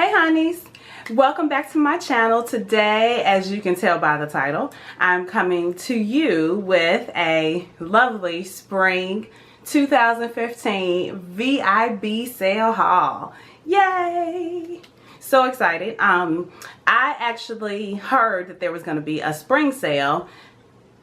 Hey honeys, welcome back to my channel. Today, as you can tell by the title, I'm coming to you with a lovely spring 2015 VIB sale haul. Yay! So excited. I actually heard that there was going to be a spring sale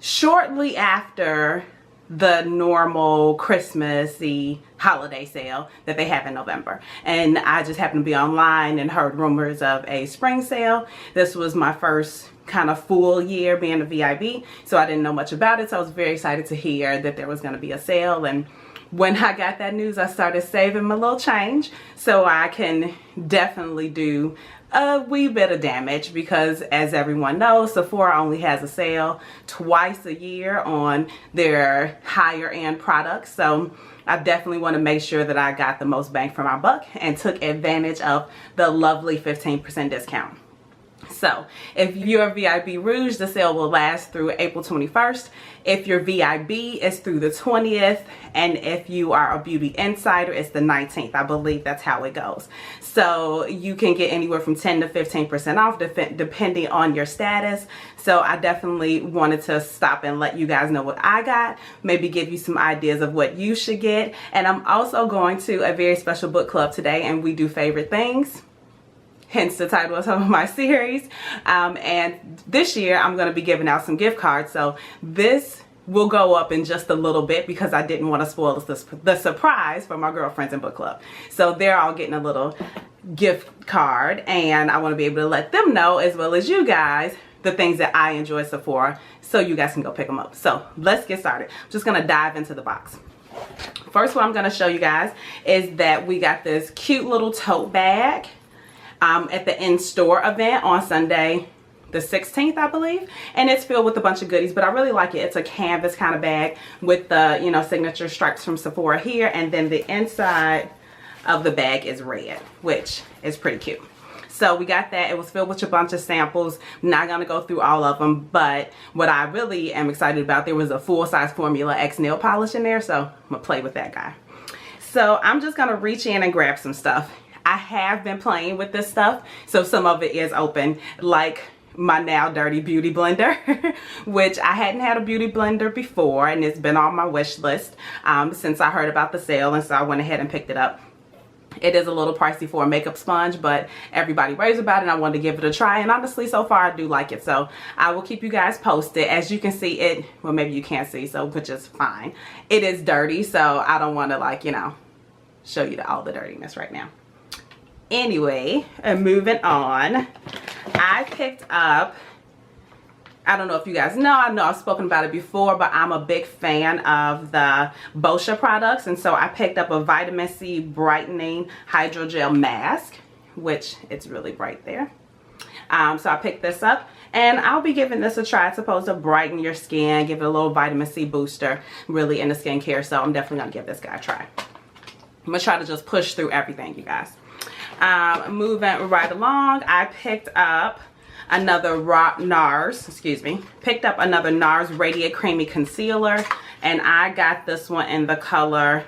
shortly after the normal Christmassy holiday sale that they have in November, and I just happened to be online and heard rumors of a spring sale. This was my first kind of full year being a VIB, so I didn't know much about it, so I was very excited to hear that there was going to be a sale. And when I got that news, I started saving my little change so I can definitely do a wee bit of damage, because as everyone knows, Sephora only has a sale twice a year on their higher end products. So I definitely want to make sure that I got the most bang for my buck and took advantage of the lovely 15% discount. So if you're VIB Rouge, the sale will last through April 21st. If you're VIB, it's through the 20th. And if you are a beauty insider, it's the 19th. I believe that's how it goes. So you can get anywhere from 10 to 15% off depending on your status. So I definitely wanted to stop and let you guys know what I got, maybe give you some ideas of what you should get. And I'm also going to a very special book club today, and we do favorite things. Hence the title of some of my series. And this year I'm going to be giving out some gift cards. So this will go up in just a little bit because I didn't want to spoil the surprise for my girlfriends in book club. So they're all getting a little gift card, and I want to be able to let them know, as well as you guys, the things that I enjoy at Sephora, so you guys can go pick them up. So let's get started. I'm just going to dive into the box. First, what I'm going to show you guys is that we got this cute little tote bag at the in-store event on Sunday the 16th, I believe, and it's filled with a bunch of goodies, but I really like it. It's a canvas kind of bag with the, you know, signature stripes from Sephora here, and then the inside of the bag is red, which is pretty cute. So we got that. It was filled with a bunch of samples. I'm not gonna go through all of them, but what I really am excited about, there was a full-size Formula X nail polish in there, so I'm gonna play with that guy. So I'm just gonna reach in and grab some stuff. I have been playing with this stuff, so some of it is open, like my now dirty beauty blender, which I hadn't had a beauty blender before, and it's been on my wish list since I heard about the sale, and so I went ahead and picked it up. It is a little pricey for a makeup sponge, but everybody raves about it, and I wanted to give it a try, and honestly, so far I do like it. So I will keep you guys posted. As you can see, it, well, maybe you can't see, so which is fine. It is dirty, so I don't want to, like, you know, show you all the dirtiness right now. Anyway, and moving on, I picked up, I don't know if you guys know, I know I've spoken about it before, but I'm a big fan of the Boscia products, and so I picked up a vitamin C brightening hydrogel mask, which it's really bright there. So I picked this up, and I'll be giving this a try. It's supposed to brighten your skin, give it a little vitamin C booster, really into skincare, so I'm definitely going to give this guy a try. I'm going to try to just push through everything, you guys. Moving right along, I picked up another Nars Radiant Creamy Concealer, and I got this one in the color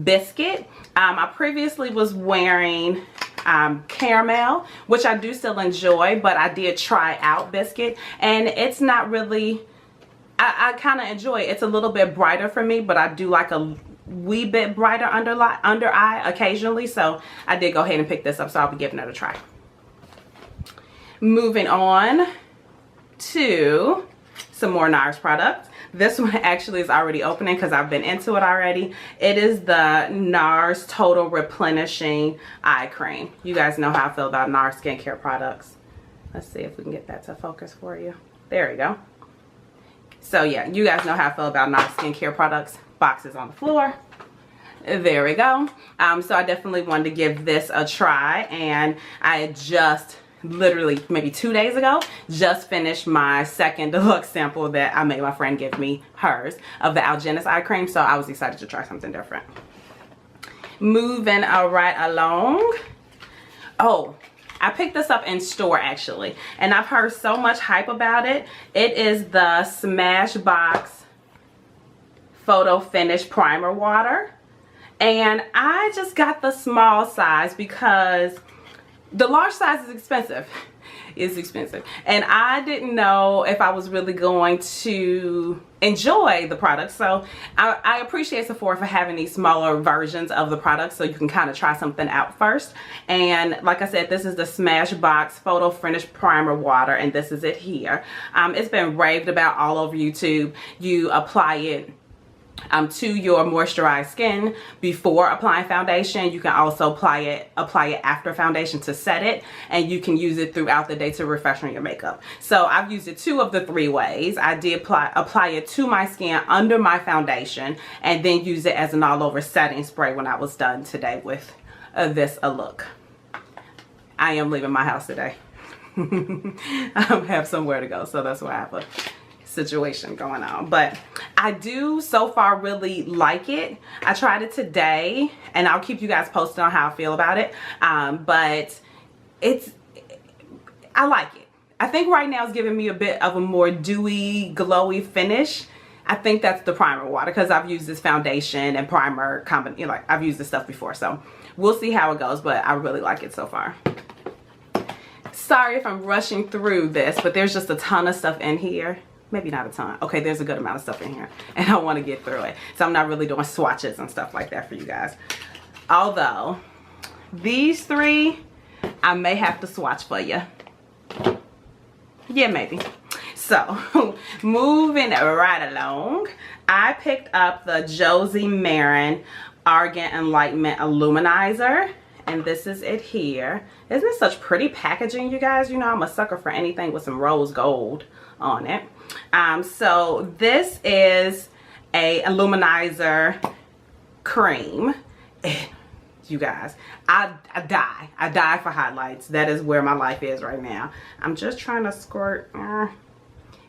Biscuit. I previously was wearing Caramel, which I do still enjoy, but I did try out Biscuit, and it's not really, I kind of enjoy it. It's a little bit brighter for me, but I do like a wee bit brighter under eye occasionally, so I did go ahead and pick this up, so I'll be giving it a try. Moving on to some more Nars products. This one actually is already opening because I've been into it already. It is the Nars Total Replenishing Eye Cream. You guys know how I feel about Nars skincare products. Let's see if we can get that to focus for you. There we go. So yeah, you guys know how I feel about Nars skincare products. Boxes on the floor. There we go. So I definitely wanted to give this a try, and I had just literally maybe 2 days ago just finished my second deluxe sample that I made my friend give me hers of the Audacious eye cream, so I was excited to try something different. Moving right along. Oh, I picked this up in store actually, and I've heard so much hype about it. It is the Smashbox Photo Finish Primer Water, and I just got the small size because the large size is expensive. It's expensive, and I didn't know if I was really going to enjoy the product. So I appreciate Sephora for having these smaller versions of the product so you can kind of try something out first. And like I said, this is the Smashbox Photo Finish Primer Water, and this is it here. It's been raved about all over YouTube. You apply it to your moisturized skin before applying foundation. You can also apply it after foundation to set it, and you can use it throughout the day to refreshen your makeup. So I've used it 2 of the 3 ways. I did apply it to my skin under my foundation, and then use it as an all-over setting spray when I was done today with this look. I am leaving my house today. I have somewhere to go, so that's why I have a situation going on. But I do so far really like it. I tried it today, and I'll keep you guys posted on how I feel about it. But I like it. I think right now it's giving me a bit of a more dewy, glowy finish. I think that's the primer water, because I've used this foundation and primer combination. Like, I've used this stuff before, so we'll see how it goes. But I really like it so far. Sorry if I'm rushing through this, but there's just a ton of stuff in here. Maybe not a ton. Okay, there's a good amount of stuff in here, and I want to get through it. So I'm not really doing swatches and stuff like that for you guys. Although, these 3, I may have to swatch for you. Yeah, maybe. So, moving right along, I picked up the Josie Maran Argent Enlightenment Illuminizer. And this is it here. Isn't it such pretty packaging, you guys? You know I'm a sucker for anything with some rose gold on it. So this is a illuminizer cream. You guys, I die for highlights. That is where my life is right now. I'm just trying to squirt.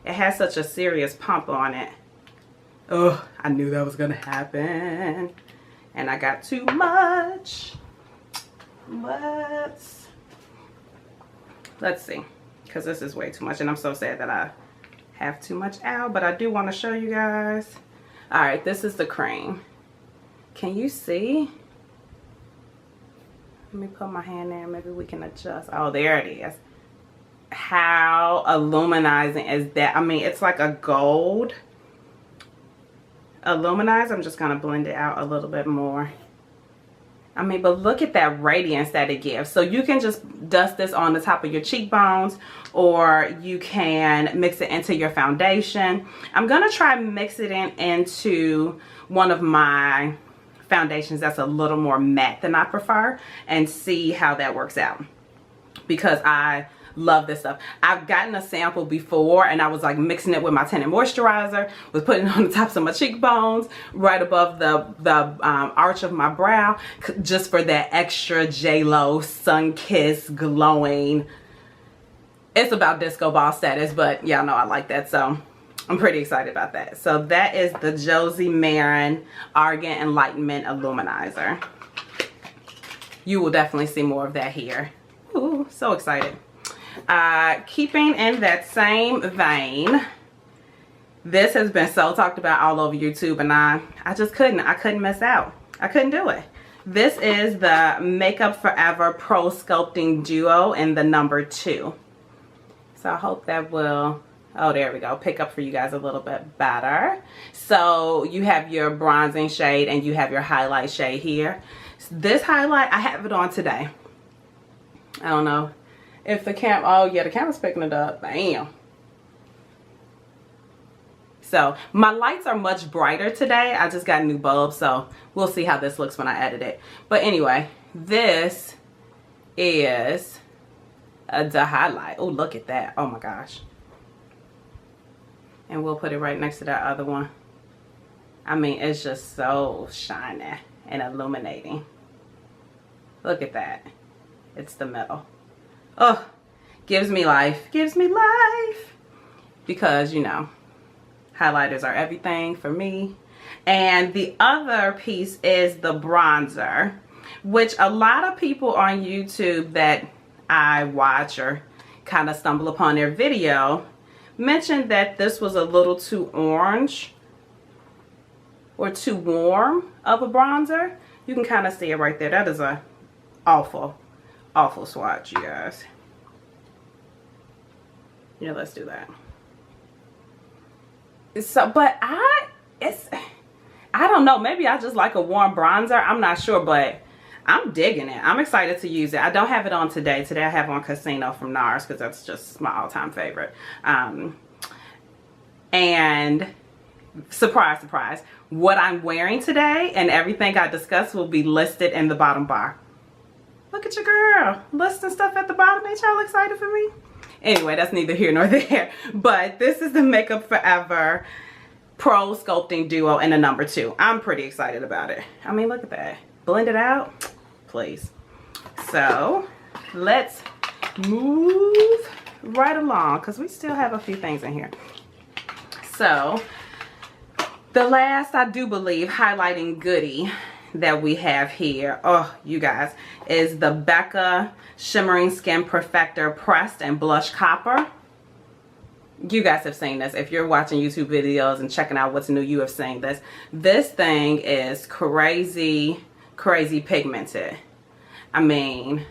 It has such a serious pump on it. Oh, I knew that was gonna happen, and I got too much. Let's see, because this is way too much, and I'm so sad that I have too much out, but I do want to show you guys. All right, this is the cream. Can you see? Let me put my hand there, maybe we can adjust. Oh, there it is. How illuminizing is that? I mean, it's like a gold illuminizer. I'm just gonna blend it out a little bit more. I mean, but look at that radiance that it gives. So you can just dust this on the top of your cheekbones, or you can mix it into your foundation. I'm gonna try mix it into one of my foundations that's a little more matte than I prefer, and see how that works out, because I love this stuff. I've gotten a sample before, and I was like mixing it with my tinted moisturizer, was putting it on the tops of my cheekbones, right above the arch of my brow, just for that extra J-Lo sun-kissed glowing. It's about disco ball status, but y'all know I like that, so I'm pretty excited about that. So that is the Josie Maran Argent Enlightenment Illuminizer. You will definitely see more of that here. Ooh, so excited. Keeping in that same vein, this has been so talked about all over YouTube, and I just couldn't miss out. I couldn't do it. This is the Makeup Forever Pro Sculpting Duo in the number 2. So I hope that will, oh, there we go, pick up for you guys a little bit better. So you have your bronzing shade and you have your highlight shade here. This highlight, I have it on today. I don't know if the oh yeah, the camera's picking it up. Bam. So my lights are much brighter today. I just got new bulbs, so we'll see how this looks when I edit it. But anyway, this is the highlight. Oh, look at that. Oh my gosh. And we'll put it right next to that other one. I mean, it's just so shiny and illuminating. Look at that. It's the middle. Oh, gives me life. Gives me life. Because, you know, highlighters are everything for me. And the other piece is the bronzer, which a lot of people on YouTube that I watch or kind of stumble upon their video mentioned that this was a little too orange or too warm of a bronzer. You can kind of see it right there. That is a awful awful swatch, you guys. Yeah, let's do that. So, but I don't know, maybe I just like a warm bronzer. I'm not sure, but I'm digging it. I'm excited to use it. I don't have it on today. Today I have on Casino from Nars because that's just my all-time favorite. And surprise, surprise, what I'm wearing today and everything I discussed will be listed in the bottom bar. Look at your girl listing stuff at the bottom. Ain't y'all excited for me? Anyway, that's neither here nor there. But this is the Makeup Forever Pro Sculpting Duo in a number 2. I'm pretty excited about it. I mean, look at that. Blend it out, please. So let's move right along because we still have a few things in here. So the last, I do believe, highlighting goodie that we have here, oh you guys, is the Becca Shimmering Skin Perfector Pressed and Blush Copper. You guys have seen this. If you're watching YouTube videos and checking out what's new, you have seen this. This thing is crazy, crazy pigmented. I mean,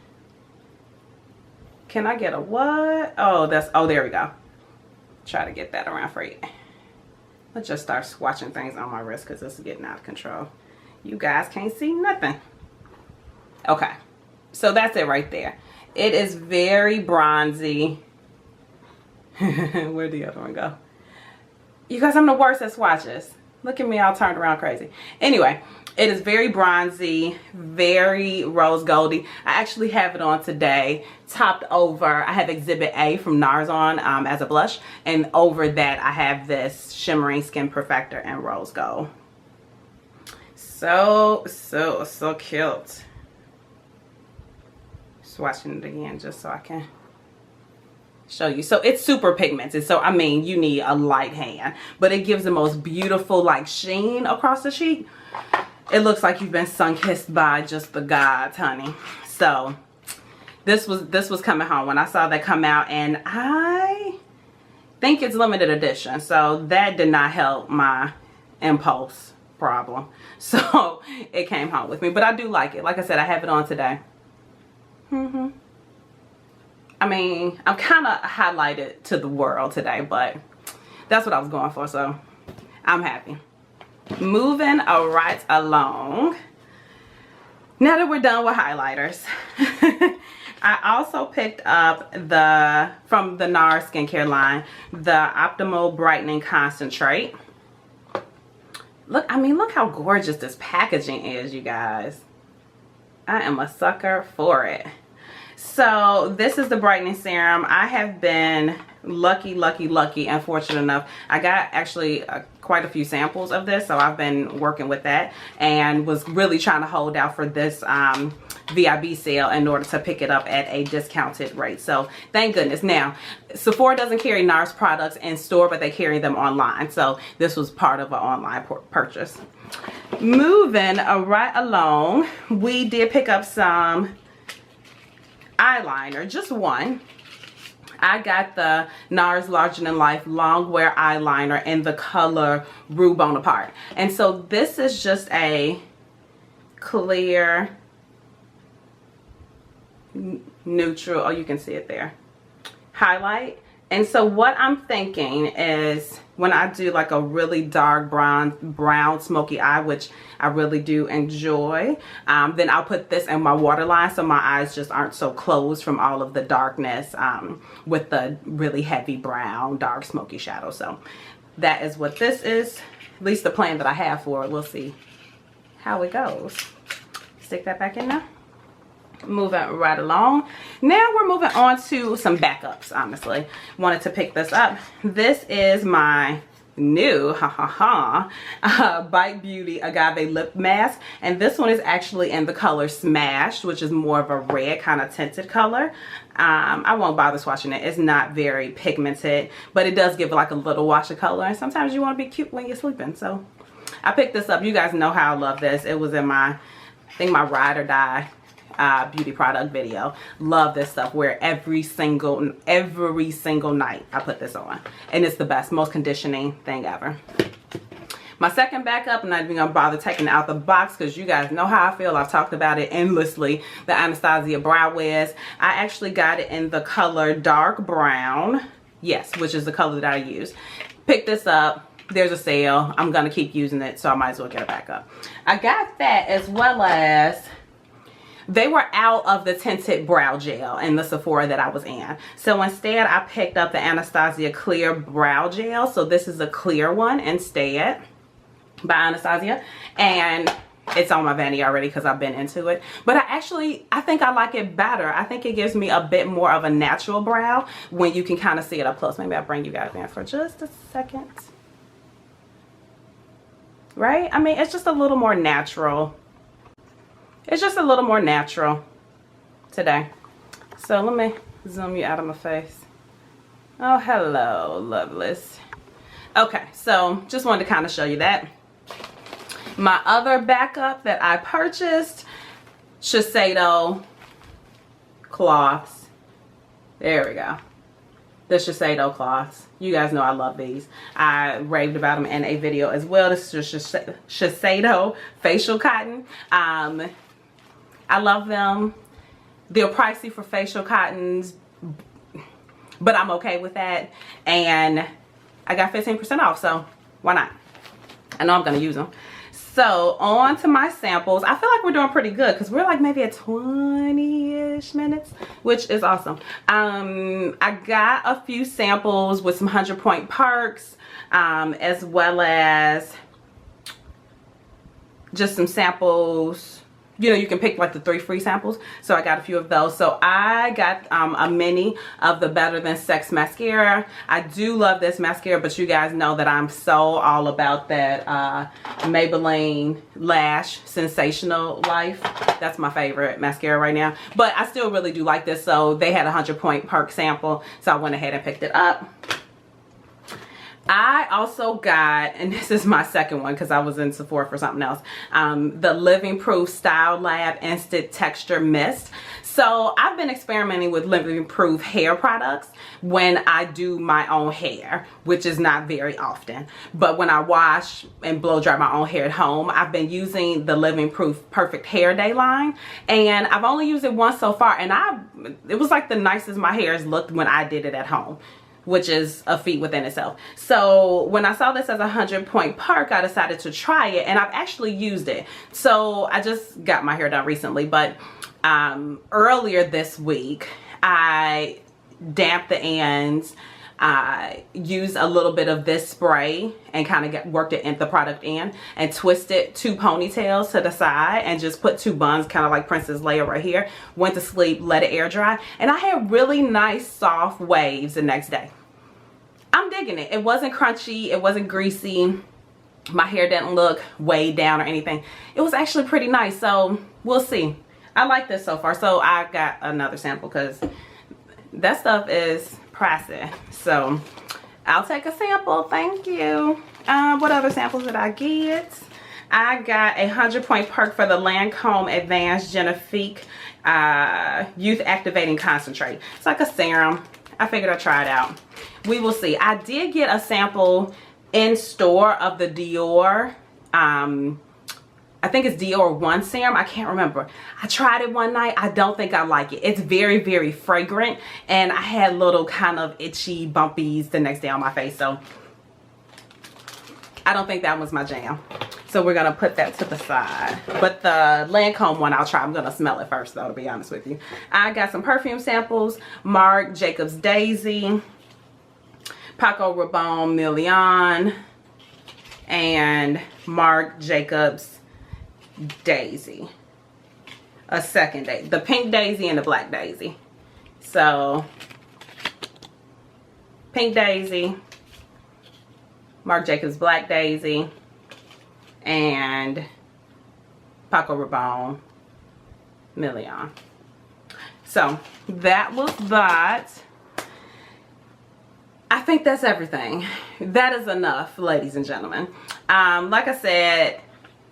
can I get a what? Oh, there we go. Try to get that around for you. Let's just start swatching things on my wrist because this is getting out of control. You guys can't see nothing. Okay, so that's it right there. It is very bronzy. Where'd the other one go? You guys, I'm the worst at swatches. Look at me all turned around crazy. Anyway, it is very bronzy, very rose goldy. I actually have it on today, topped over. I have Exhibit A from Nars on as a blush. And over that, I have this Shimmering Skin Perfector and Rose Gold. So cute. Swatching it again just so I can show you. So it's super pigmented, so I mean you need a light hand, but it gives the most beautiful like sheen across the cheek. It looks like you've been sun-kissed by just the gods, honey. So this was coming home when I saw that come out, and I think it's limited edition, so that did not help my impulse problem. So it came home with me, but I do like it. Like I said, I have it on today. I mean, I'm kind of highlighted to the world today, but that's what I was going for, so I'm happy. Moving right along. Now that we're done with highlighters, I also picked up from the Nars skincare line, the Optimal Brightening Concentrate. Look, I mean, look how gorgeous this packaging is, you guys. I am a sucker for it. So this is the brightening serum. I have been lucky and fortunate enough. I got actually quite a few samples of this, so I've been working with that and was really trying to hold out for this VIB sale in order to pick it up at a discounted rate. So thank goodness. Now, Sephora doesn't carry Nars products in store, but they carry them online. So this was part of an online purchase. Moving right along, we did pick up some eyeliner, just one. I got the Nars Larger Than Life Longwear eyeliner in the color Rue Bonaparte. And so this is just a clear, neutral, oh, you can see it there, highlight. And so what I'm thinking is when I do like a really dark brown smoky eye, which I really do enjoy, then I'll put this in my waterline so my eyes just aren't so closed from all of the darkness with the really heavy brown dark smoky shadow. So that is what this is, at least the plan that I have for it. We'll see how it goes. Stick that back in there. Moving right along. Now we're moving on to some backups. Honestly, wanted to pick this up. This is my new Bite Beauty Agave lip mask, and this one is actually in the color Smashed, which is more of a red kind of tinted color. I won't bother swatching it. It's not very pigmented, but it does give like a little wash of color, and sometimes you want to be cute when you're sleeping. So I picked this up. You guys know how I love this. It was in my, I think, my ride or die beauty product video. Love this stuff, where every single night I put this on, and it's the best, most conditioning thing ever. My second backup, I'm not even gonna bother taking it out the box because you guys know how I feel. I've talked about it endlessly. The Anastasia Brow Wiz. I actually got it in the color dark brown. Yes, which is the color that I use. Pick this up. There's a sale. I'm gonna keep using it, so I might as well get it back up. I got that, as well as they were out of the tinted brow gel in the Sephora that I was in. So instead, I picked up the Anastasia clear brow gel. So this is a clear one instead by Anastasia. And it's on my vanity already because I've been into it. But I think I like it better. I think it gives me a bit more of a natural brow when you can kind of see it up close. Maybe I'll bring you guys in for just a second. Right? I mean, it's just a little more natural. It's just a little more natural today. So let me zoom you out of my face. Oh, hello, Loveless. Okay, so just wanted to kind of show you that. My other backup that I purchased, Shiseido cloths. There we go. The Shiseido cloths. You guys know I love these. I raved about them in a video as well. This is Shiseido facial cotton. I love them. They're pricey for facial cottons, but I'm okay with that. And I got 15% off, so why not? I know I'm gonna use them. So on to my samples. I feel like we're doing pretty good because we're like maybe at 20-ish minutes, which is awesome. I got a few samples with some 100-point perks, as well as just some samples. You know, you can pick like the 3 free samples. So I got a few of those. So I got a mini of the Better Than Sex mascara. I do love this mascara, but you guys know that I'm so all about that Maybelline Lash Sensational Life. That's my favorite mascara right now. But I still really do like this. So they had a 100-point perk sample. So I went ahead and picked it up. I also got, and this is my second one because I was in Sephora for something else, the Living Proof Style Lab Instant Texture Mist. So I've been experimenting with Living Proof hair products when I do my own hair, which is not very often. But when I wash and blow dry my own hair at home, I've been using the Living Proof Perfect Hair Day line. And I've only used it once so far, and it was like the nicest my hair has looked when I did it at home, which is a feat within itself. So when I saw this as a 100-point perk, I decided to try it, and I've actually used it. So I just got my hair done recently, but earlier this week, I damped the ends. I used a little bit of this spray and kind of worked the product in and twisted 2 ponytails to the side and just put 2 buns, kind of like Princess Leia right here. Went to sleep, let it air dry, and I had really nice soft waves the next day. I'm digging it. It wasn't crunchy, it wasn't greasy. My hair didn't look weighed down or anything. It was actually pretty nice, so we'll see. I like this so far, so I got another sample because that stuff is pricey. So I'll take a sample. Thank you. What other samples did I get? I got a 100-point perk for the Lancome Advanced Genifique Youth Activating Concentrate. It's like a serum. I figured I'd try it out. We will see. I did get a sample in store of the Dior I think it's Dior 1 serum. I can't remember. I tried it one night. I don't think I like it. It's very, very fragrant. And I had little kind of itchy bumpies the next day on my face. So I don't think that was my jam. So we're going to put that to the side. But the Lancome one I'll try. I'm going to smell it first though, to be honest with you. I got some perfume samples. Marc Jacobs Daisy. Paco Rabanne Million. And Marc Jacobs Daisy. A second daisy. The pink daisy and the black daisy. So pink daisy, Marc Jacobs black daisy, and Paco Rabanne Million. So that was that. I think that's everything. That is enough, ladies and gentlemen. Like I said,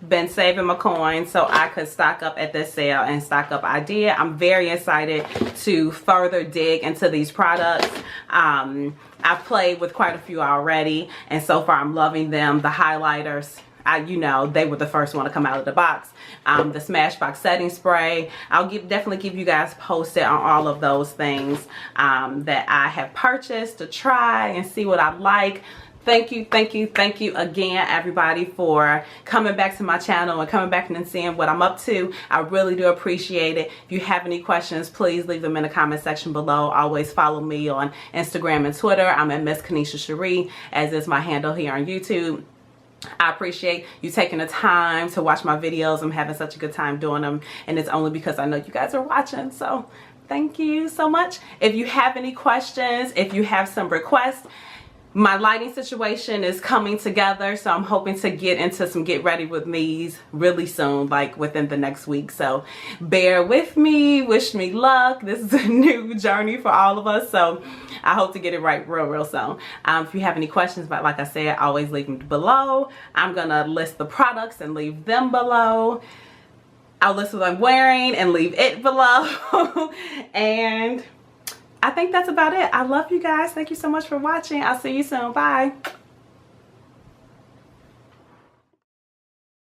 been saving my coins so I could stock up at this sale and stock up idea. I'm very excited to further dig into these products. I've played with quite a few already, and so far I'm loving them. The highlighters, you know, they were the first one to come out of the box. The Smashbox setting spray, I'll definitely keep you guys posted on all of those things that I have purchased to try and see what I like. Thank you again, everybody, for coming back to my channel and coming back and seeing what I'm up to. I really do appreciate it. If you have any questions, please leave them in the comment section below. Always follow me on Instagram and Twitter. I'm at Miss Kanisha Cherie, as is my handle here on YouTube. I appreciate you taking the time to watch my videos. I'm having such a good time doing them, and it's only because I know you guys are watching. So thank you so much. If you have any questions, if you have some requests, my lighting situation is coming together, so I'm hoping to get into some get ready with me's really soon, like within the next week. So bear with me, wish me luck. This is a new journey for all of us, so I hope to get it right real soon. If you have any questions, but like I said, always leave them below. I'm gonna list the products and leave them below. I'll list what I'm wearing and leave it below. And I think that's about it. I love you guys. Thank you so much for watching. I'll see you soon. Bye.